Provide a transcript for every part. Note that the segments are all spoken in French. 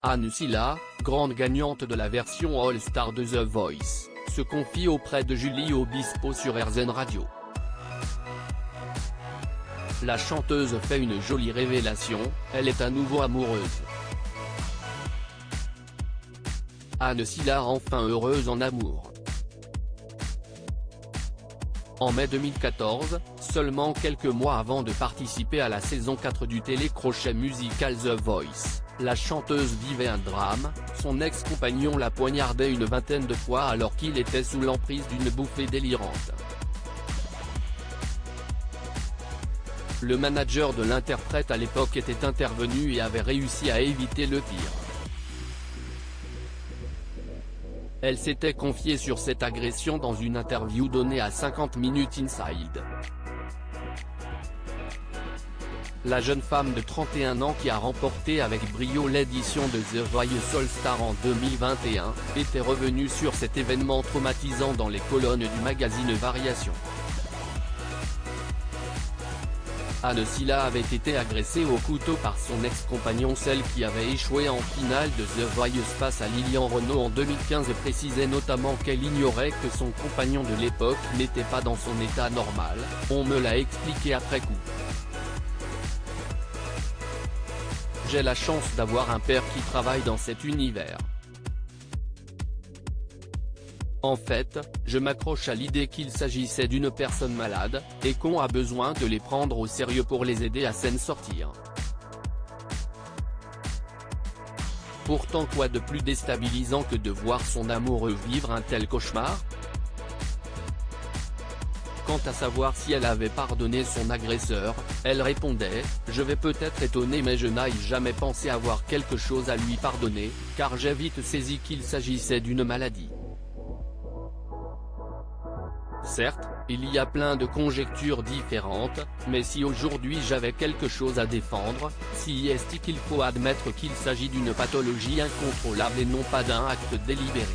Anne Silla, grande gagnante de la version All-Star de The Voice, se confie auprès de Julie Obispo sur RZN Radio. La chanteuse fait une jolie révélation, elle est à nouveau amoureuse. Anne Silla enfin heureuse en amour. En mai 2014, seulement quelques mois avant de participer à la saison 4 du télécrochet musical The Voice, la chanteuse vivait un drame, son ex-compagnon la poignardait une vingtaine de fois alors qu'il était sous l'emprise d'une bouffée délirante. Le manager de l'interprète à l'époque était intervenu et avait réussi à éviter le pire. Elle s'était confiée sur cette agression dans une interview donnée à 50 Minutes Inside. La jeune femme de 31 ans qui a remporté avec brio l'édition de The Voice All-Star en 2021, était revenue sur cet événement traumatisant dans les colonnes du magazine Variation. Anne Silla avait été agressée au couteau par son ex-compagnon, celle qui avait échoué en finale de The Voice face à Lilian Renaud en 2015 et précisait notamment qu'elle ignorait que son compagnon de l'époque n'était pas dans son état normal, on me l'a expliqué après coup. J'ai la chance d'avoir un père qui travaille dans cet univers. En fait, je m'accroche à l'idée qu'il s'agissait d'une personne malade, et qu'on a besoin de les prendre au sérieux pour les aider à s'en sortir. Pourtant quoi de plus déstabilisant que de voir son amoureux vivre un tel cauchemar? Quant à savoir si elle avait pardonné son agresseur, elle répondait « Je vais peut-être étonner mais je n'ai jamais pensé avoir quelque chose à lui pardonner, car j'ai vite saisi qu'il s'agissait d'une maladie. » Certes, il y a plein de conjectures différentes, mais si aujourd'hui j'avais quelque chose à défendre, si est-ce qu'il faut admettre qu'il s'agit d'une pathologie incontrôlable et non pas d'un acte délibéré.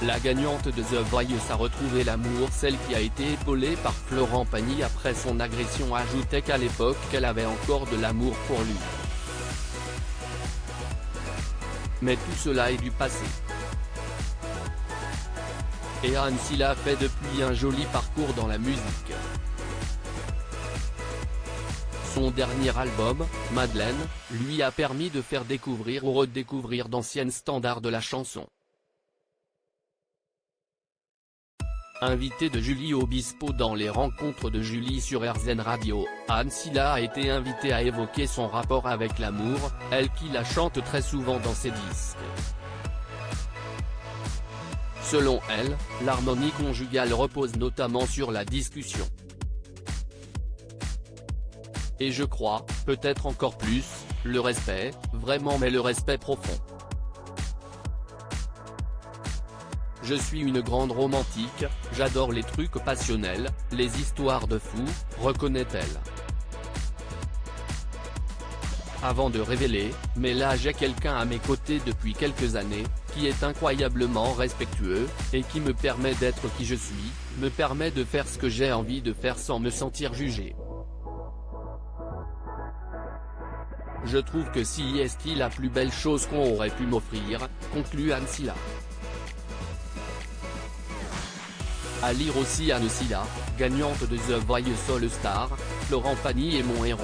La gagnante de The Voice a retrouvé l'amour, celle qui a été épaulée par Florent Pagny après son agression ajoutait qu'à l'époque elle avait encore de l'amour pour lui. Mais tout cela est du passé. Et Anne Silla fait depuis un joli parcours dans la musique. Son dernier album, Madeleine, lui a permis de faire découvrir ou redécouvrir d'anciennes standards de la chanson. Invitée de Julie Obispo dans les rencontres de Julie sur RZN Radio, Anne Silla a été invitée à évoquer son rapport avec l'amour, elle qui la chante très souvent dans ses disques. Selon elle, l'harmonie conjugale repose notamment sur la discussion. Et je crois, peut-être encore plus, le respect, vraiment mais le respect profond. Je suis une grande romantique, j'adore les trucs passionnels, les histoires de fous, reconnaît-elle. Avant de révéler, mais là j'ai quelqu'un à mes côtés depuis quelques années, qui est incroyablement respectueux, et qui me permet d'être qui je suis, me permet de faire ce que j'ai envie de faire sans me sentir jugé. Je trouve que si est la plus belle chose qu'on aurait pu m'offrir, conclut Anne Silla. À lire aussi Anne Silla, gagnante de The Voice All-Star, Florent Pagny est mon héros.